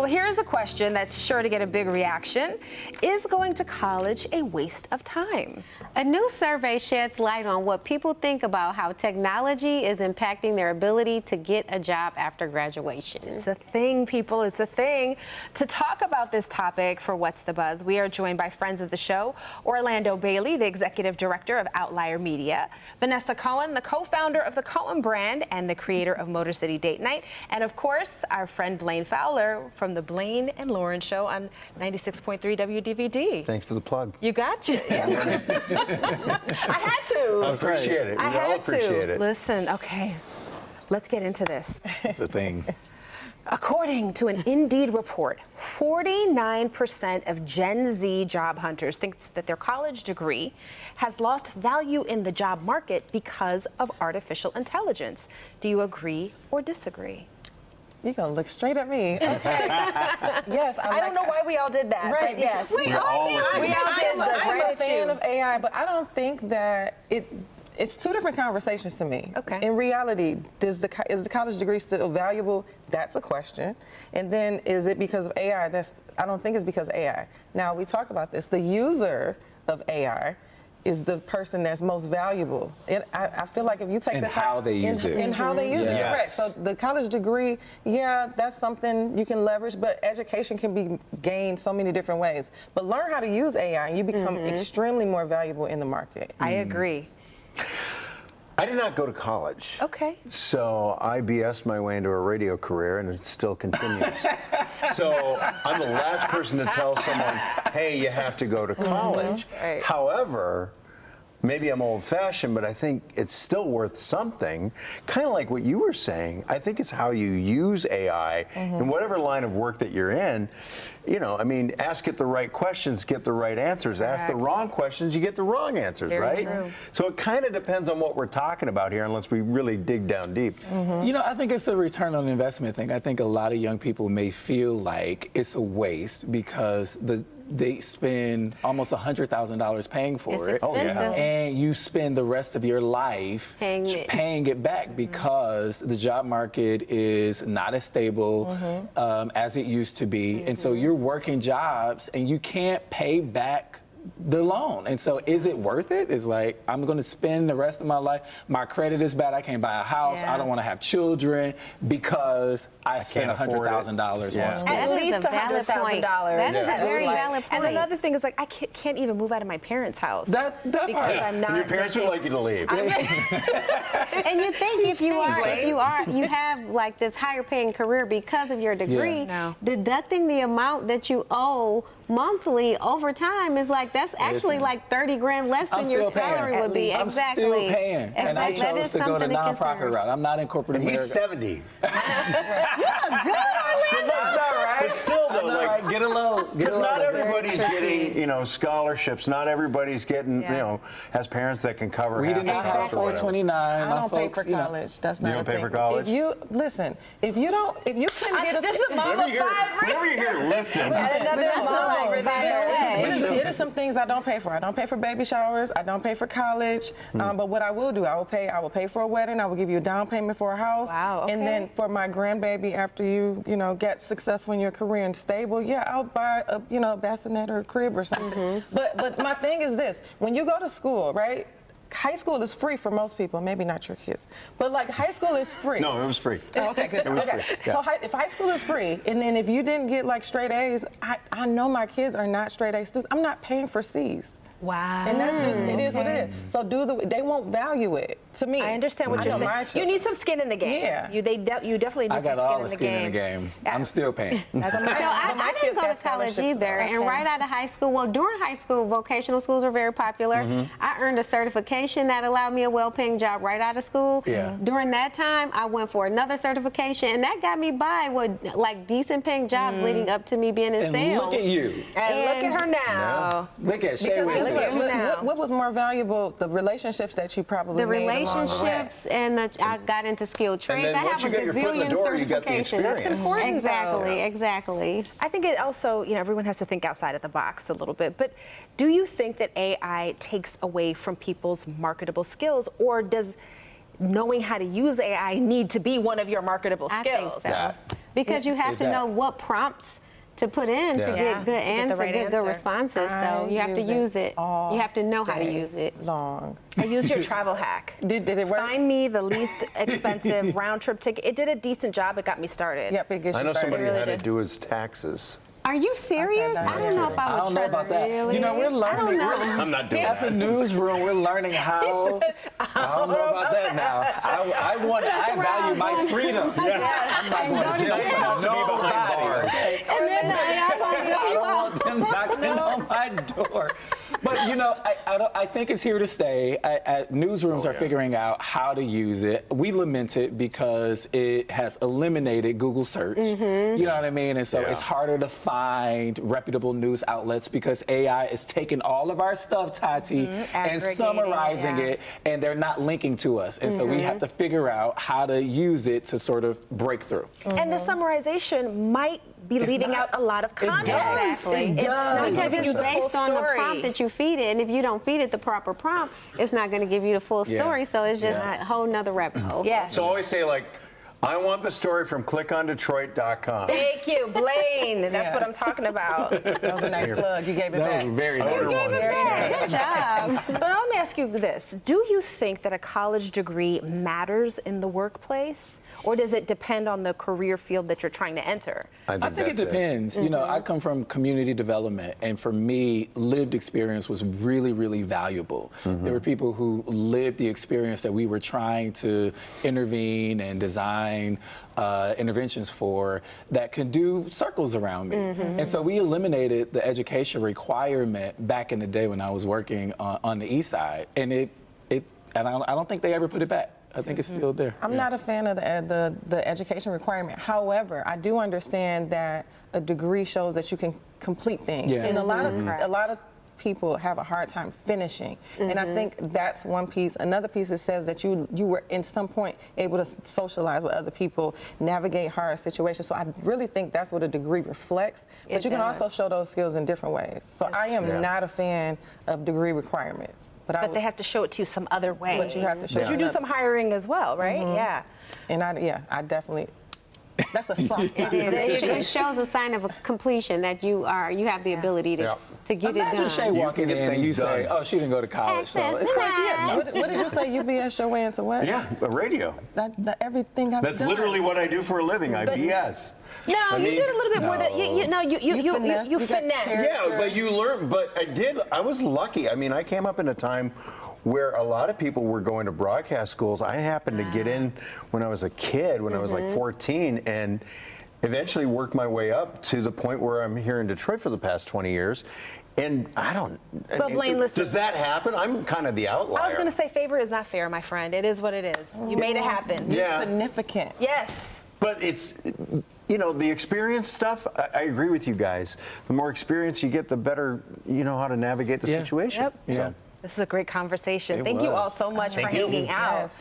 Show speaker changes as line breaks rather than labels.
here's a question that's sure to get a big reaction. Is going to college a waste of time?
A new survey sheds light on what people think about how technology is impacting their ability to get a job after graduation.
It's a thing, people. It's a thing. To talk about this topic for What's the Buzz, we are joined by friends of the show, Orlando Bailey, the executive director of Outlier Media, Vanessa Cohen, the co-founder of the Cohen brand and the creator of Motor City Date Night, and of course, our friend Blaine Fowler from the Blaine and Lauren Show on 96.3 WDVD.
Thanks for the plug.
You got you. Yeah. I had to.
I appreciate it.
I
We all
had
appreciate
to.
it.
Listen, okay, let's get into this.
It's a thing.
According to an Indeed report, 49% of Gen Z job hunters thinks that their college degree has lost value in the job market because of artificial intelligence. Do you agree or disagree?
You're going to look straight at me. Okay. Yes.
I don't know why we all did that,
Right.
but yes.
We all did.
We all did.
I'm a fan of AI, but I don't think that it's two different conversations to me.
Okay.
In reality, is the college degree still valuable? That's a question. And then is it because of AI? I don't think it's because of AI. Now, we talked about this. The user of AI is the person that's most valuable. And I feel like if you take
And
the time
how they use it.
and how they use it,
Yes.
correct. So the college degree, yeah, that's something you can leverage, but education can be gained so many different ways. But learn how to use AI, and you become extremely more valuable in the market.
I agree.
I did not go to college.
Okay.
So I BS'd my way into a radio career, and it still continues. So I'm the last person to tell someone, hey, you have to go to college.
Right.
However, maybe I'm old-fashioned, but I think it's still worth something. Kind of like what you were saying. I think it's how you use AI in whatever line of work that you're in. You know, I mean, ask it the right questions, get the right answers. Ask the wrong questions, you get the wrong answers,
Very
right?
true.
So it kind of depends on what we're talking about here, unless we really dig down deep.
You know, I think it's a return on investment thing. I think a lot of young people may feel like it's a waste because they spend almost $100,000 paying for
It's
it.
expensive.
And you spend the rest of your life
Paying it.
back because the job market is not as stable as it used to be. And so you're working jobs and you can't pay back the loan. And so is it worth it? It's like, I'm going to spend the rest of my life. My credit is bad. I can't buy a house.
Yeah.
I don't want to have children because I spent
can't afford it.
$100,000
Yeah.
on school.
At
That is
least
a valid point.
$100,000.
That is
a
very valid
And
point.
another thing is like I can't even move out of my parents' house
That
because
part.
I'm not.
And your parents would
making-
like you to leave.
And you think if you have like this higher paying career because of your degree,
No.
deducting the amount that you owe monthly over time is like, that's actually
Listen.
like 30 grand less
I'm
than your
still paying.
salary would be.
I'm
Exactly.
still paying. And I
Exactly. That
chose
is
to go the
something
nonprofit
consider.
route. I'm not in corporate
And he's
America.
70.
That's all right.
But still, though, like,
get a loan.
because not everybody's getting, you know, scholarships. Not everybody's getting, you know, has parents that can cover
We
half
did
the
not have
cost or whatever.
429.
I
My
don't pay
folks,
for
you know,
college. That's
You
not
don't
a
pay
thing.
for college?
If you couldn't get a
This is mom
Whenever
of
you hear,
five.
whenever you hear listen,
Another mom over there.
It is some things I don't pay for. I don't pay for baby showers. I don't pay for college. But what I will do, I will pay for a wedding. I will give you a down payment for a house.
Wow, okay.
And then for my grandbaby, after you get successful in your career and stable, yeah, I'll buy a bassinet or a crib or something. But my thing is this: when you go to school, right? High school is free for most people, maybe not your kids, but like high school is free.
no, it was free.
Oh, okay, good.
It was
Okay.
free, yeah.
So if high school is free, and then if you didn't get like straight A's, I know my kids are not straight A students. I'm not paying for C's.
Wow.
And that's just, it is what it is. So they won't value it, to me.
I understand what
I
you're
know my
saying. You need some skin in the game.
Yeah.
You definitely need
I got
some
all the
skin
skin in the game. I'm still paying.
That's
So I didn't go to college either. And right out of high school, well, during high school, vocational schools were very popular. I earned a certification that allowed me a well-paying job right out of school.
Yeah.
During that time, I went for another certification, and that got me by with like decent paying jobs leading up to me being in
And
sales.
look at you.
And look at her now.
Look at Shay.
Because
Look at you now.
what was more valuable, the relationships that you probably
The
made along the way.
relationships and I got into skilled trades.
then
I
once
have
you
a
got your foot in the
gazillion
door, you got the
certifications.
experience. That's
important,
Exactly, exactly.
I think it also, everyone has to think outside of the box a little bit. But do you think that AI takes away from people's marketable skills, or does knowing how to use AI need to be one of your marketable
I think
skills?
so. because you have to
that-
know what prompts to put in to
Yeah.
get good
to get the
answers,
right
get good
answer.
responses. So you have to use it. You have to know how to use it.
Long.
I used your travel hack.
Did it work?
Find me the least expensive round trip ticket. It did a decent job. It got me started.
Yep, it gets
I
you
know
started.
somebody
really
had to
did.
do his taxes.
Are you serious? I don't know if I would
I don't know
trust
about that.
Really?
You know, we're learning.
I'm not doing
As a
that.
newsroom, we're learning how. I don't know about that now. I value my freedom.
Yes.
I'm not going to jail.
It's not to be behind bars.
And then the AI finds
I
you
don't
out.
want them knocking on my door. But you know, I think it's here to stay. Newsrooms are
yeah.
figuring out how to use it. We lament it because it has eliminated Google search. You know what I mean? And so
Yeah.
it's harder to find reputable news outlets because AI is taking all of our stuff, Tati, and
Aggregating it,
summarizing
yeah.
it, and they're not linking to us. And so we have to figure out how to use it to sort of break through.
And the summarization might be leaving
not-
out a lot of context.
Exactly.
It's not
Because
giving
it's
you the full
based on the
story.
prompt that you feed it, and if you don't feed it the proper prompt, it's not going to give you the full
Yeah.
story. So it's just
Yeah.
a whole nother rabbit hole.
Yeah.
So always say like, I want the story from clickondetroit.com.
Thank you, Blaine. That's
Yeah.
what I'm talking about.
That was a nice plug. You gave it
That
back.
was very
I ordered
nice.
one.
Very nice.
Good job.
But let me ask you this. Do you think that a college degree matters in the workplace? Or does it depend on the career field that you're trying to enter?
I think it
that's
depends. You know, I come from community development, and for me, lived experience was really, really valuable. There were people who lived the experience that we were trying to intervene and design interventions for that could do circles around me. And so we eliminated the education requirement back in the day when I was working on the east side, and I don't think they ever put it back. I think it's still there.
I'm not a fan of the education requirement. However, I do understand that a degree shows that you can complete things.
Yeah.
And a lot of people have a hard time finishing. And I think that's one piece. Another piece that says that you were in some point able to socialize with other people, navigate hard situations. So I really think that's what a degree reflects. But
It
you can
does.
also show those skills in different ways. So I am
Yeah.
not a fan of degree requirements.
But they have to show it to you some other way.
But you have to show
But you
it
do
another-
some hiring as well, right? Yeah.
And I definitely, that's a soft
It is. It shows a sign of a completion that you have the ability to,
Yeah.
to get
Imagine
it
Shay
done.
walking
get
in and
things
you say,
done.
"Oh, she didn't go to college." So
Access
it's like,
denied.
yeah, no.
What did you say? You BS your way into what?
Yeah, a radio.
That everything I've
That's
done.
literally what I do for a living. I BS.
No,
I
you
mean,
did a little bit more than you
finessed, you got
finessed.
character.
Yeah, but you learn. But I was lucky. I mean, I came up in a time where a lot of people were going to broadcast schools. I happened to get in when I was a kid, when I was like 14, and eventually worked my way up to the point where I'm here in Detroit for the past 20 years. And I don't.
But Blaine, listen.
Does that happen? I'm kind of the outlier.
I was going to say favor is not fair, my friend. It is what it is. You made it happen.
Yeah.
Significant.
Yes.
But it's, you know, the experience stuff, I agree with you guys. The more experience you get, the better you know how to navigate the
Yeah.
situation.
Yep.
So.
This is a great conversation.
It
Thank you
was.
all so much for
Thank you.
hanging out.
Yes.